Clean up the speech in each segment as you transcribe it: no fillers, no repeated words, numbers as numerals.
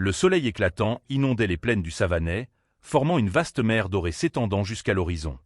Le soleil éclatant inondait les plaines du Savannais, formant une vaste mer dorée s'étendant jusqu'à l'horizon.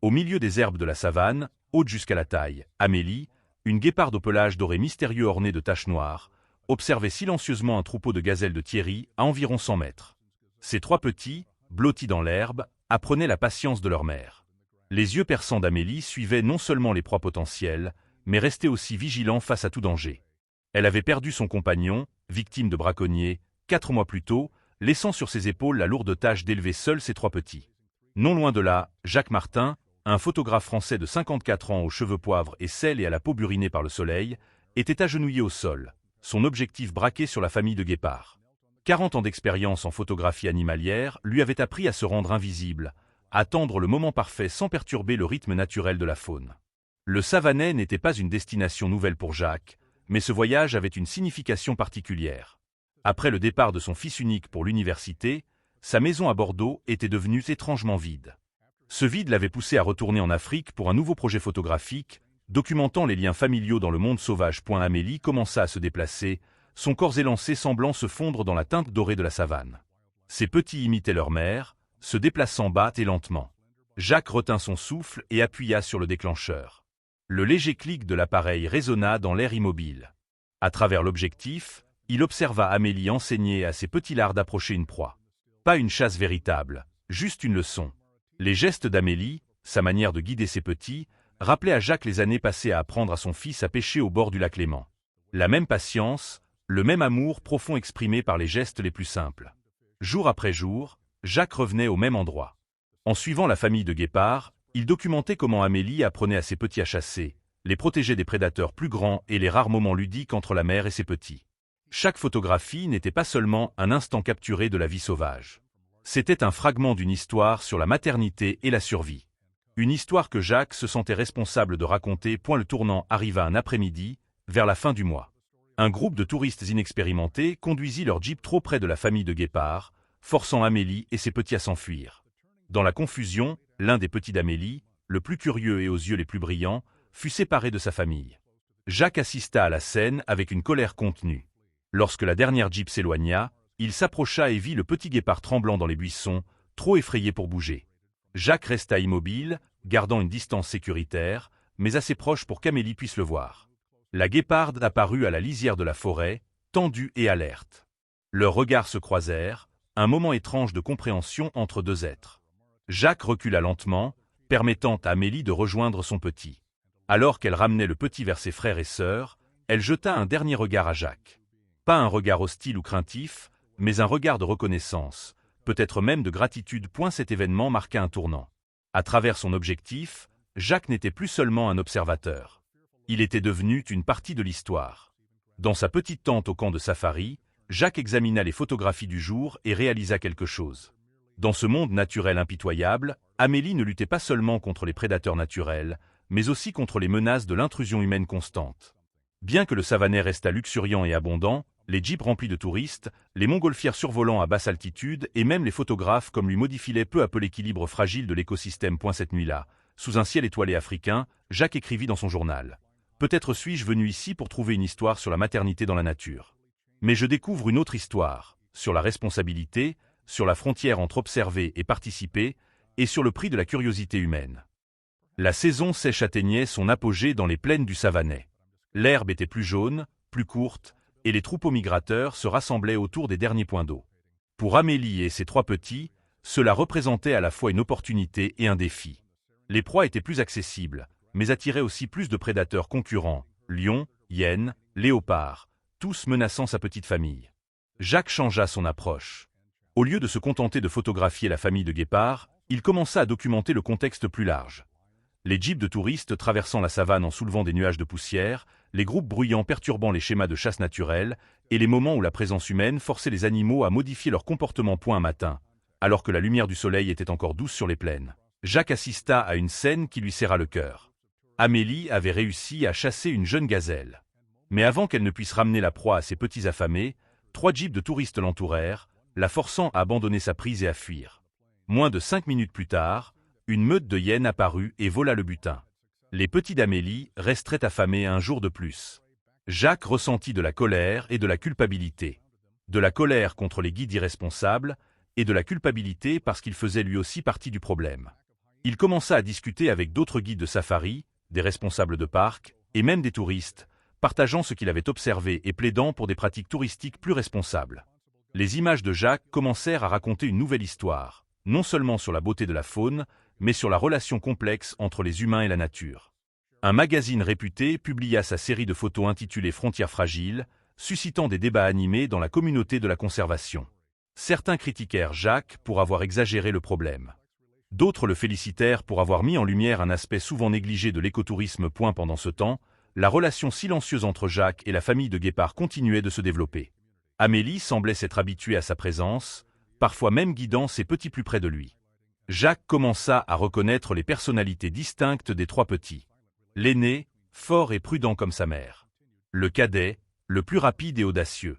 Au milieu des herbes de la savane, haute jusqu'à la taille, Amélie, une guéparde au pelage doré mystérieux orné de taches noires, observait silencieusement un troupeau de gazelles de Thierry à environ 100 mètres. Ces trois petits, blottis dans l'herbe, apprenaient la patience de leur mère. Les yeux perçants d'Amélie suivaient non seulement les proies potentielles, mais restaient aussi vigilants face à tout danger. Elle avait perdu son compagnon, victime de braconniers, 4 mois plus tôt, laissant sur ses épaules la lourde tâche d'élever seul ses trois petits. Non loin de là, Jacques Martin, un photographe français de 54 ans aux cheveux poivre et sel et à la peau burinée par le soleil, était agenouillé au sol, son objectif braqué sur la famille de guépards. 40 ans d'expérience en photographie animalière lui avaient appris à se rendre invisible, à attendre le moment parfait sans perturber le rythme naturel de la faune. Le Savannais n'était pas une destination nouvelle pour Jacques, mais ce voyage avait une signification particulière. Après le départ de son fils unique pour l'université, sa maison à Bordeaux était devenue étrangement vide. Ce vide l'avait poussé à retourner en Afrique pour un nouveau projet photographique, documentant les liens familiaux dans le monde sauvage. Amélie commença à se déplacer, son corps élancé semblant se fondre dans la teinte dorée de la savane. Ses petits imitaient leur mère, se déplaçant bas et lentement. Jacques retint son souffle et appuya sur le déclencheur. Le léger clic de l'appareil résonna dans l'air immobile. À travers l'objectif, il observa Amélie enseigner à ses petits lards d'approcher une proie. Pas une chasse véritable, juste une leçon. Les gestes d'Amélie, sa manière de guider ses petits, rappelaient à Jacques les années passées à apprendre à son fils à pêcher au bord du lac Léman. La même patience, le même amour profond exprimé par les gestes les plus simples. Jour après jour, Jacques revenait au même endroit. En suivant la famille de guépards, il documentait comment Amélie apprenait à ses petits à chasser, les protéger des prédateurs plus grands et les rares moments ludiques entre la mère et ses petits. Chaque photographie n'était pas seulement un instant capturé de la vie sauvage. C'était un fragment d'une histoire sur la maternité et la survie. Une histoire que Jacques se sentait responsable de raconter. Le tournant arriva un après-midi, vers la fin du mois. Un groupe de touristes inexpérimentés conduisit leur jeep trop près de la famille de guépards, forçant Amélie et ses petits à s'enfuir. Dans la confusion, l'un des petits d'Amélie, le plus curieux et aux yeux les plus brillants, fut séparé de sa famille. Jacques assista à la scène avec une colère contenue. Lorsque la dernière jeep s'éloigna, il s'approcha et vit le petit guépard tremblant dans les buissons, trop effrayé pour bouger. Jacques resta immobile, gardant une distance sécuritaire, mais assez proche pour qu'Amélie puisse le voir. La guéparde apparut à la lisière de la forêt, tendue et alerte. Leurs regards se croisèrent, un moment étrange de compréhension entre deux êtres. Jacques recula lentement, permettant à Amélie de rejoindre son petit. Alors qu'elle ramenait le petit vers ses frères et sœurs, elle jeta un dernier regard à Jacques. Pas un regard hostile ou craintif, mais un regard de reconnaissance, peut-être même de gratitude. Cet événement marqua un tournant. À travers son objectif, Jacques n'était plus seulement un observateur. Il était devenu une partie de l'histoire. Dans sa petite tente au camp de safari, Jacques examina les photographies du jour et réalisa quelque chose. Dans ce monde naturel impitoyable, Amélie ne luttait pas seulement contre les prédateurs naturels, mais aussi contre les menaces de l'intrusion humaine constante. Bien que le Savannais restât luxuriant et abondant, les jeeps remplis de touristes, les montgolfières survolant à basse altitude et même les photographes comme lui modifiaient peu à peu l'équilibre fragile de l'écosystème. Cette nuit-là, sous un ciel étoilé africain, Jacques écrivit dans son journal « Peut-être suis-je venu ici pour trouver une histoire sur la maternité dans la nature. Mais je découvre une autre histoire, sur la responsabilité, sur la frontière entre observer et participer, et sur le prix de la curiosité humaine. » La saison sèche atteignait son apogée dans les plaines du Savannais. L'herbe était plus jaune, plus courte, et les troupeaux migrateurs se rassemblaient autour des derniers points d'eau. Pour Amélie et ses trois petits, cela représentait à la fois une opportunité et un défi. Les proies étaient plus accessibles, mais attiraient aussi plus de prédateurs concurrents, lions, hyènes, léopards, tous menaçant sa petite famille. Jacques changea son approche. Au lieu de se contenter de photographier la famille de guépards, il commença à documenter le contexte plus large. Les jeeps de touristes traversant la savane en soulevant des nuages de poussière, les groupes bruyants perturbant les schémas de chasse naturelle, et les moments où la présence humaine forçait les animaux à modifier leur comportement. Un matin, alors que la lumière du soleil était encore douce sur les plaines, Jacques assista à une scène qui lui serra le cœur. Amélie avait réussi à chasser une jeune gazelle. Mais avant qu'elle ne puisse ramener la proie à ses petits affamés, 3 jeeps de touristes l'entourèrent, la forçant à abandonner sa prise et à fuir. Moins de 5 minutes plus tard, une meute de hyènes apparut et vola le butin. Les petits d'Amélie resteraient affamés un jour de plus. Jacques ressentit de la colère et de la culpabilité. de la colère contre les guides irresponsables et de la culpabilité parce qu'il faisait lui aussi partie du problème. Il commença à discuter avec d'autres guides de safari, des responsables de parc et même des touristes, partageant ce qu'il avait observé et plaidant pour des pratiques touristiques plus responsables. Les images de Jacques commencèrent à raconter une nouvelle histoire, non seulement sur la beauté de la faune, mais sur la relation complexe entre les humains et la nature. Un magazine réputé publia sa série de photos intitulée Frontières fragiles, suscitant des débats animés dans la communauté de la conservation. Certains critiquèrent Jacques pour avoir exagéré le problème. D'autres le félicitèrent pour avoir mis en lumière un aspect souvent négligé de l'écotourisme. Pendant ce temps, la relation silencieuse entre Jacques et la famille de guépards continuait de se développer. Amélie semblait s'être habituée à sa présence, parfois même guidant ses petits plus près de lui. Jacques commença à reconnaître les personnalités distinctes des trois petits. L'aîné, fort et prudent comme sa mère. Le cadet, le plus rapide et audacieux.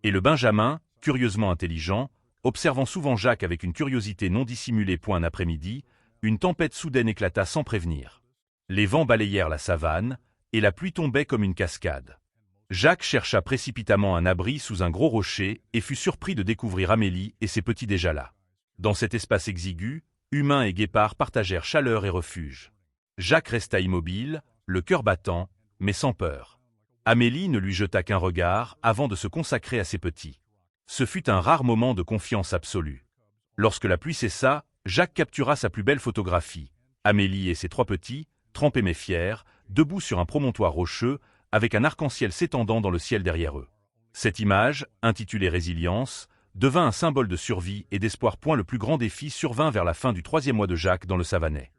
Et le benjamin, curieusement intelligent, observant souvent Jacques avec une curiosité non dissimulée. Un après-midi, une tempête soudaine éclata sans prévenir. Les vents balayèrent la savane, et la pluie tombait comme une cascade. Jacques chercha précipitamment un abri sous un gros rocher et fut surpris de découvrir Amélie et ses petits déjà là. Dans cet espace exigu, humains et guépards partagèrent chaleur et refuge. Jacques resta immobile, le cœur battant, mais sans peur. Amélie ne lui jeta qu'un regard avant de se consacrer à ses petits. Ce fut un rare moment de confiance absolue. Lorsque la pluie cessa, Jacques captura sa plus belle photographie. Amélie et ses trois petits, trempés mais fiers, debout sur un promontoire rocheux, avec un arc-en-ciel s'étendant dans le ciel derrière eux. Cette image, intitulée Résilience, devint un symbole de survie et d'espoir. Le plus grand défi survint vers la fin du 3e mois de Jacques dans le Savannais.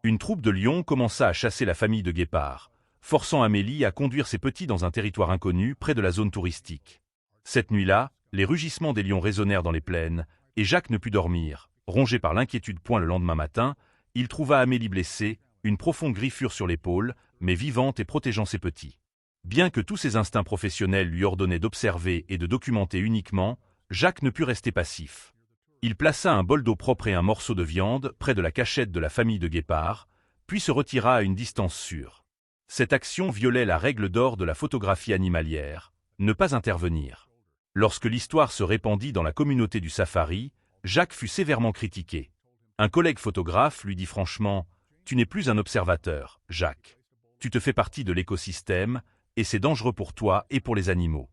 Une troupe de lions commença à chasser la famille de guépards, forçant Amélie à conduire ses petits dans un territoire inconnu près de la zone touristique. Cette nuit-là, les rugissements des lions résonnèrent dans les plaines, et Jacques ne put dormir. Rongé par l'inquiétude. Le lendemain matin, il trouva Amélie blessée, une profonde griffure sur l'épaule, mais vivante et protégeant ses petits. Bien que tous ses instincts professionnels lui ordonnaient d'observer et de documenter uniquement, Jacques ne put rester passif. Il plaça un bol d'eau propre et un morceau de viande près de la cachette de la famille de guépards, puis se retira à une distance sûre. Cette action violait la règle d'or de la photographie animalière, ne pas intervenir. Lorsque l'histoire se répandit dans la communauté du safari, Jacques fut sévèrement critiqué. Un collègue photographe lui dit franchement « Tu n'es plus un observateur, Jacques. Tu te fais partie de l'écosystème, et c'est dangereux pour toi et pour les animaux. »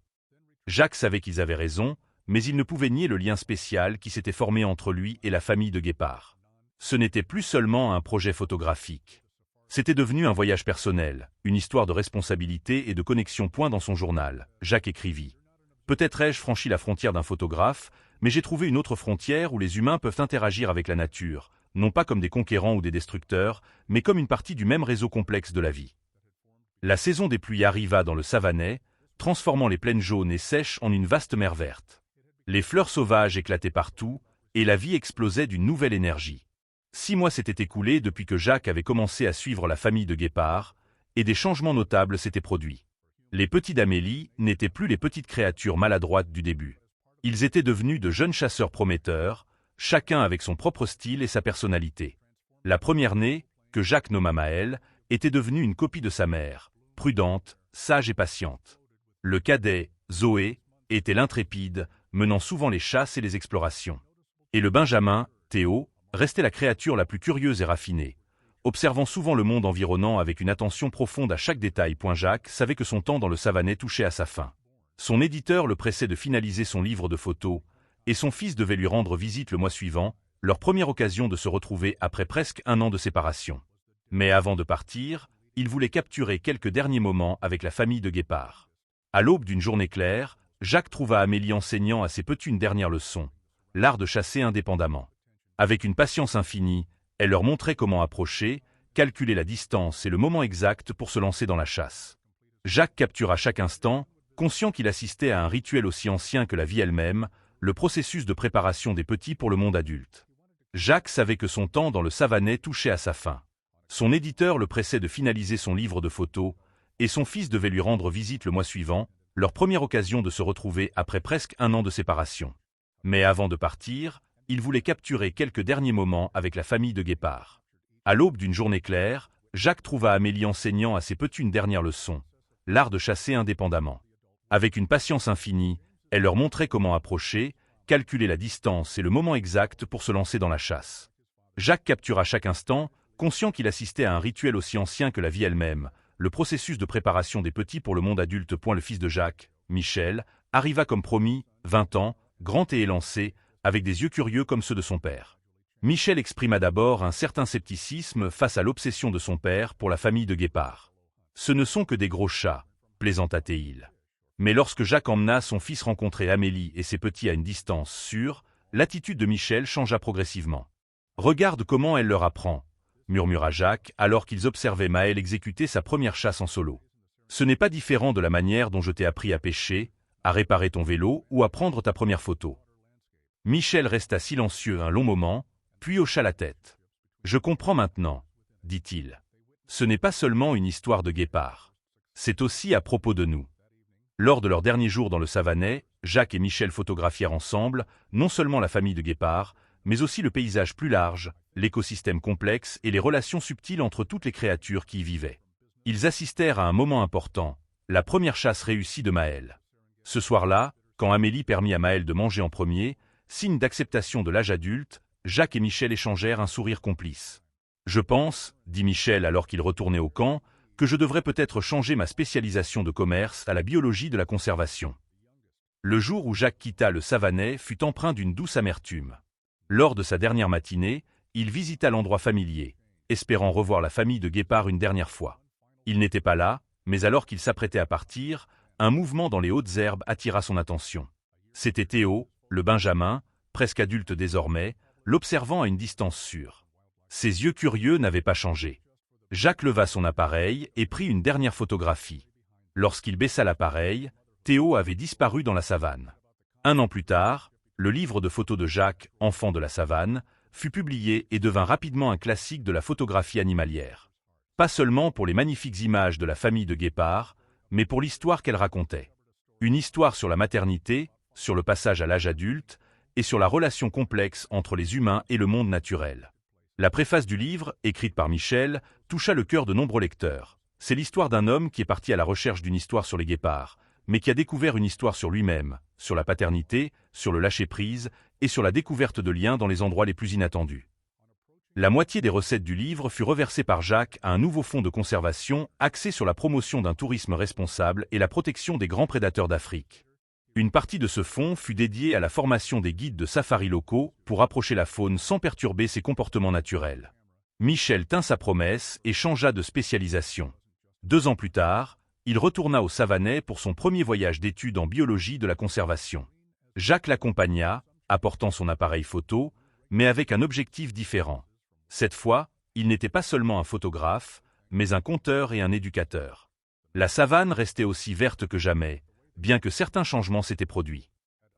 Jacques savait qu'ils avaient raison, mais il ne pouvait nier le lien spécial qui s'était formé entre lui et la famille de guépards. Ce n'était plus seulement un projet photographique. C'était devenu un voyage personnel, une histoire de responsabilité et de connexion. Dans son journal, Jacques écrivit « Peut-être ai-je franchi la frontière d'un photographe, mais j'ai trouvé une autre frontière où les humains peuvent interagir avec la nature, non pas comme des conquérants ou des destructeurs, mais comme une partie du même réseau complexe de la vie. » La saison des pluies arriva dans le Savannais, transformant les plaines jaunes et sèches en une vaste mer verte. Les fleurs sauvages éclataient partout, et la vie explosait d'une nouvelle énergie. 6 mois s'étaient écoulés depuis que Jacques avait commencé à suivre la famille de guépards, et des changements notables s'étaient produits. Les petits d'Amélie n'étaient plus les petites créatures maladroites du début. Ils étaient devenus de jeunes chasseurs prometteurs, chacun avec son propre style et sa personnalité. La première-née, que Jacques nomma Maëlle, était devenue une copie de sa mère, prudente, sage et patiente. Le cadet, Zoé, était l'intrépide, menant souvent les chasses et les explorations. Et le benjamin, Théo, restait la créature la plus curieuse et raffinée, observant souvent le monde environnant avec une attention profonde à chaque détail. Jacques savait que son temps dans le Savannais touchait à sa fin. Son éditeur le pressait de finaliser son livre de photos, et son fils devait lui rendre visite le mois suivant, leur première occasion de se retrouver après presque 1 an de séparation. Mais avant de partir, il voulait capturer quelques derniers moments avec la famille de guépards. À l'aube d'une journée claire, Jacques trouva Amélie enseignant à ses petits une dernière leçon, l'art de chasser indépendamment. Avec une patience infinie, elle leur montrait comment approcher, calculer la distance et le moment exact pour se lancer dans la chasse. Jacques captura chaque instant, conscient qu'il assistait à un rituel aussi ancien que la vie elle-même, le processus de préparation des petits pour le monde adulte. Jacques savait que son temps dans le Savannais touchait à sa fin. Son éditeur le pressait de finaliser son livre de photos, et son fils devait lui rendre visite le mois suivant, leur première occasion de se retrouver après presque 1 an de séparation. Mais avant de partir, il voulait capturer quelques derniers moments avec la famille de guépards. À l'aube d'une journée claire, Jacques trouva Amélie enseignant à ses petits une dernière leçon, l'art de chasser indépendamment. Avec une patience infinie, Elle leur montrait comment approcher, calculer la distance et le moment exact pour se lancer dans la chasse. Jacques captura chaque instant, conscient qu'il assistait à un rituel aussi ancien que la vie elle-même. Le processus de préparation des petits pour le monde adulte. Le fils de Jacques, Michel, arriva comme promis, 20 ans, grand et élancé, avec des yeux curieux comme ceux de son père. Michel exprima d'abord un certain scepticisme face à l'obsession de son père pour la famille de guépards. « Ce ne sont que des gros chats », plaisanta-t-il. Mais lorsque Jacques emmena son fils rencontrer Amélie et ses petits à une distance sûre, l'attitude de Michel changea progressivement. « Regarde comment elle leur apprend », murmura Jacques alors qu'ils observaient Maël exécuter sa première chasse en solo. « Ce n'est pas différent de la manière dont je t'ai appris à pêcher, à réparer ton vélo ou à prendre ta première photo. » Michel resta silencieux un long moment, puis hocha la tête. « Je comprends maintenant, » dit-il. « Ce n'est pas seulement une histoire de guépard. C'est aussi à propos de nous. » Lors de leur dernier jour dans le Savannais, Jacques et Michel photographièrent ensemble non seulement la famille de guépards, mais aussi le paysage plus large, l'écosystème complexe et les relations subtiles entre toutes les créatures qui y vivaient. Ils assistèrent à un moment important, la première chasse réussie de Maël. Ce soir-là, quand Amélie permit à Maël de manger en premier, signe d'acceptation de l'âge adulte, Jacques et Michel échangèrent un sourire complice. « Je pense, » dit Michel alors qu'il retournait au camp, « que je devrais peut-être changer ma spécialisation de commerce à la biologie de la conservation. » Le jour où Jacques quitta le Savannais fut empreint d'une douce amertume. Lors de sa dernière matinée, il visita l'endroit familier, espérant revoir la famille de guépards une dernière fois. Il n'était pas là, mais alors qu'il s'apprêtait à partir, un mouvement dans les hautes herbes attira son attention. C'était Théo, le benjamin, presque adulte désormais, l'observant à une distance sûre. Ses yeux curieux n'avaient pas changé. Jacques leva son appareil et prit une dernière photographie. Lorsqu'il baissa l'appareil, Théo avait disparu dans la savane. 1 an plus tard, le livre de photos de Jacques, enfant de la savane, fut publié et devint rapidement un classique de la photographie animalière. Pas seulement pour les magnifiques images de la famille de guépards, mais pour l'histoire qu'elle racontait. Une histoire sur la maternité, sur le passage à l'âge adulte, et sur la relation complexe entre les humains et le monde naturel. La préface du livre, écrite par Michel, toucha le cœur de nombreux lecteurs. C'est l'histoire d'un homme qui est parti à la recherche d'une histoire sur les guépards, mais qui a découvert une histoire sur lui-même, sur la paternité, sur le lâcher-prise et sur la découverte de liens dans les endroits les plus inattendus. La moitié des recettes du livre fut reversée par Jacques à un nouveau fonds de conservation axé sur la promotion d'un tourisme responsable et la protection des grands prédateurs d'Afrique. Une partie de ce fonds fut dédiée à la formation des guides de safari locaux pour approcher la faune sans perturber ses comportements naturels. Michel tint sa promesse et changea de spécialisation. 2 ans plus tard, il retourna au Savannais pour son premier voyage d'études en biologie de la conservation. Jacques l'accompagna, apportant son appareil photo, mais avec un objectif différent. Cette fois, il n'était pas seulement un photographe, mais un conteur et un éducateur. La savane restait aussi verte que jamais, bien que certains changements s'étaient produits.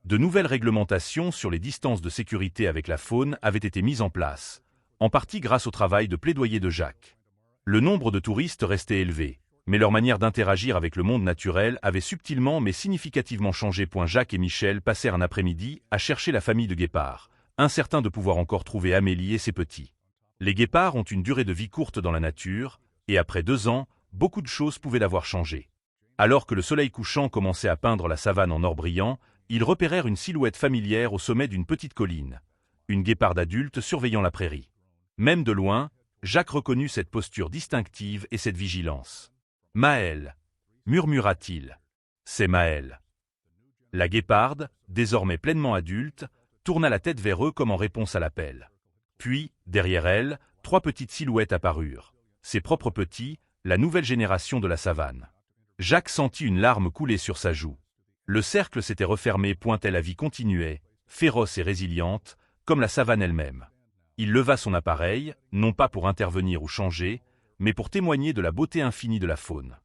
De nouvelles réglementations sur les distances de sécurité avec la faune avaient été mises en place, en partie grâce au travail de plaidoyer de Jacques. Le nombre de touristes restait élevé, mais leur manière d'interagir avec le monde naturel avait subtilement mais significativement changé. Jacques et Michel passèrent un après-midi à chercher la famille de guépards, incertains de pouvoir encore trouver Amélie et ses petits. Les guépards ont une durée de vie courte dans la nature, et après 2 ans, beaucoup de choses pouvaient avoir changé. Alors que le soleil couchant commençait à peindre la savane en or brillant, ils repérèrent une silhouette familière au sommet d'une petite colline, une guéparde adulte surveillant la prairie. Même de loin, Jacques reconnut cette posture distinctive et cette vigilance. « Maël » murmura-t-il. « C'est Maël. » La guéparde, désormais pleinement adulte, tourna la tête vers eux comme en réponse à l'appel. Puis, derrière elle, 3 petites silhouettes apparurent. Ses propres petits, la nouvelle génération de la savane. Jacques sentit une larme couler sur sa joue. Le cercle s'était refermé. La vie continuait, féroce et résiliente, comme la savane elle-même. Il leva son appareil, non pas pour intervenir ou changer, mais pour témoigner de la beauté infinie de la faune.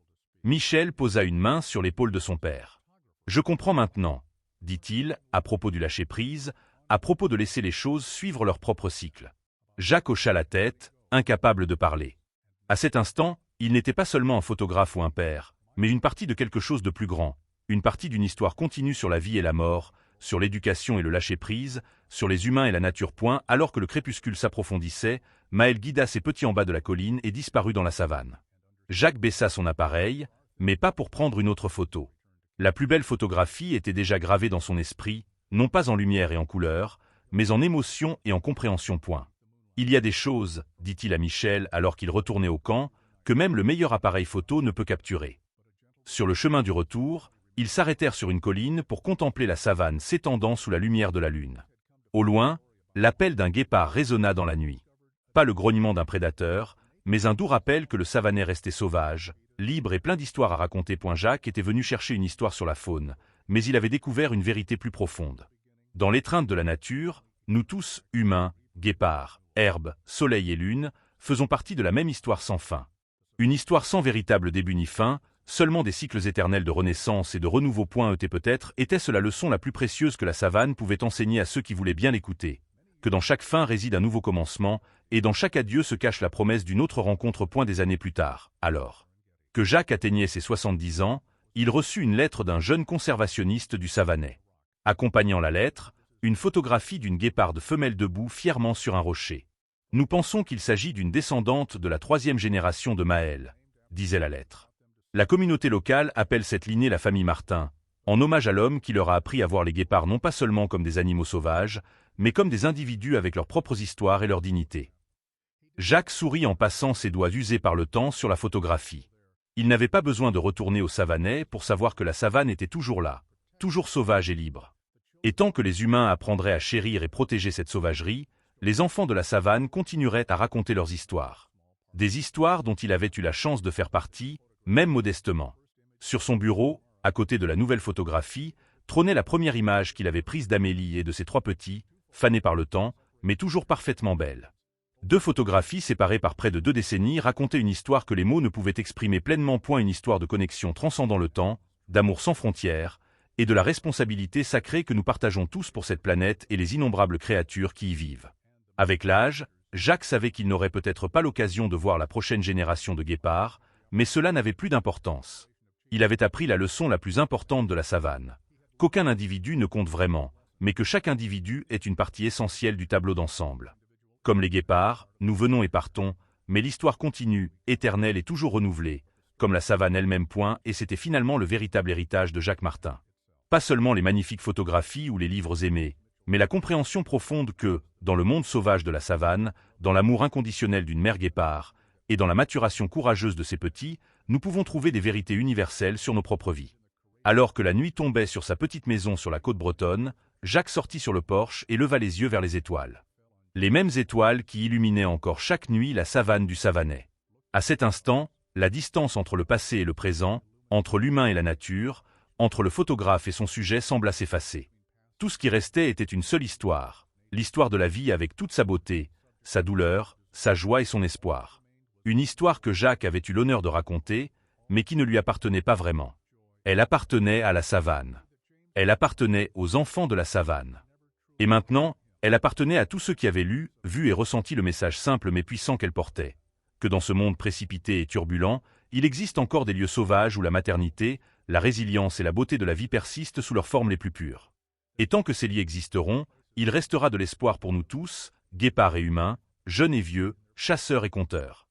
Michel posa une main sur l'épaule de son père. « Je comprends maintenant, » dit-il, à propos du lâcher-prise, à propos de laisser les choses suivre leur propre cycle. Jacques hocha la tête, incapable de parler. À cet instant, il n'était pas seulement un photographe ou un père, mais une partie de quelque chose de plus grand, une partie d'une histoire continue sur la vie et la mort, sur l'éducation et le lâcher-prise, sur les humains et la nature. Alors que le crépuscule s'approfondissait, Maël guida ses petits en bas de la colline et disparut dans la savane. Jacques baissa son appareil, mais pas pour prendre une autre photo. La plus belle photographie était déjà gravée dans son esprit, non pas en lumière et en couleur, mais en émotion et en compréhension. Il y a des choses, dit-il à Michel alors qu'il retournait au camp, que même le meilleur appareil photo ne peut capturer. Sur le chemin du retour, ils s'arrêtèrent sur une colline pour contempler la savane s'étendant sous la lumière de la lune. Au loin, l'appel d'un guépard résonna dans la nuit. Pas le grognement d'un prédateur, mais un doux rappel que le Savanais restait sauvage, libre et plein d'histoires à raconter. Jacques était venu chercher une histoire sur la faune, mais il avait découvert une vérité plus profonde. Dans l'étreinte de la nature, nous tous, humains, guépards, herbes, soleil et lune, faisons partie de la même histoire sans fin. Une histoire sans véritable début ni fin, seulement des cycles éternels de renaissance et de renouveau. Peut-être était-ce la leçon la plus précieuse que la savane pouvait enseigner à ceux qui voulaient bien l'écouter, que dans chaque fin réside un nouveau commencement, et dans chaque adieu se cache la promesse d'une autre rencontre. Des années plus tard, alors que Jacques atteignait ses 70 ans, il reçut une lettre d'un jeune conservationniste du Savanais. Accompagnant la lettre, une photographie d'une guéparde femelle debout fièrement sur un rocher. Nous pensons qu'il s'agit d'une descendante de la 3e génération de Maël, disait la lettre. La communauté locale appelle cette lignée la famille Martin, en hommage à l'homme qui leur a appris à voir les guépards non pas seulement comme des animaux sauvages, mais comme des individus avec leurs propres histoires et leur dignité. Jacques sourit en passant ses doigts usés par le temps sur la photographie. Il n'avait pas besoin de retourner au Savanais pour savoir que la savane était toujours là, toujours sauvage et libre. Et tant que les humains apprendraient à chérir et protéger cette sauvagerie, les enfants de la savane continueraient à raconter leurs histoires. Des histoires dont il avait eu la chance de faire partie, même modestement. Sur son bureau, à côté de la nouvelle photographie, trônait la première image qu'il avait prise d'Amélie et de ses 3 petits, fanés par le temps, mais toujours parfaitement belles. 2 photographies séparées par près de 2 décennies racontaient une histoire que les mots ne pouvaient exprimer pleinement. Une histoire de connexion transcendant le temps, d'amour sans frontières, et de la responsabilité sacrée que nous partageons tous pour cette planète et les innombrables créatures qui y vivent. Avec l'âge, Jacques savait qu'il n'aurait peut-être pas l'occasion de voir la prochaine génération de guépards, mais cela n'avait plus d'importance. Il avait appris la leçon la plus importante de la savane. Qu'aucun individu ne compte vraiment, mais que chaque individu est une partie essentielle du tableau d'ensemble. Comme les guépards, nous venons et partons, mais l'histoire continue, éternelle et toujours renouvelée, comme la savane elle-même. Et c'était finalement le véritable héritage de Jacques Martin. Pas seulement les magnifiques photographies ou les livres aimés, mais la compréhension profonde que, dans le monde sauvage de la savane, dans l'amour inconditionnel d'une mère guépard, et dans la maturation courageuse de ses petits, nous pouvons trouver des vérités universelles sur nos propres vies. Alors que la nuit tombait sur sa petite maison sur la côte bretonne, Jacques sortit sur le porche et leva les yeux vers les étoiles. Les mêmes étoiles qui illuminaient encore chaque nuit la savane du Savanais. À cet instant, la distance entre le passé et le présent, entre l'humain et la nature, entre le photographe et son sujet sembla s'effacer. Tout ce qui restait était une seule histoire, l'histoire de la vie avec toute sa beauté, sa douleur, sa joie et son espoir. Une histoire que Jacques avait eu l'honneur de raconter, mais qui ne lui appartenait pas vraiment. Elle appartenait à la savane. Elle appartenait aux enfants de la savane. Et maintenant, elle appartenait à tous ceux qui avaient lu, vu et ressenti le message simple mais puissant qu'elle portait. Que dans ce monde précipité et turbulent, il existe encore des lieux sauvages où la maternité, la résilience et la beauté de la vie persistent sous leurs formes les plus pures. Et tant que ces lieux existeront, il restera de l'espoir pour nous tous, guépards et humains, jeunes et vieux, chasseurs et conteurs.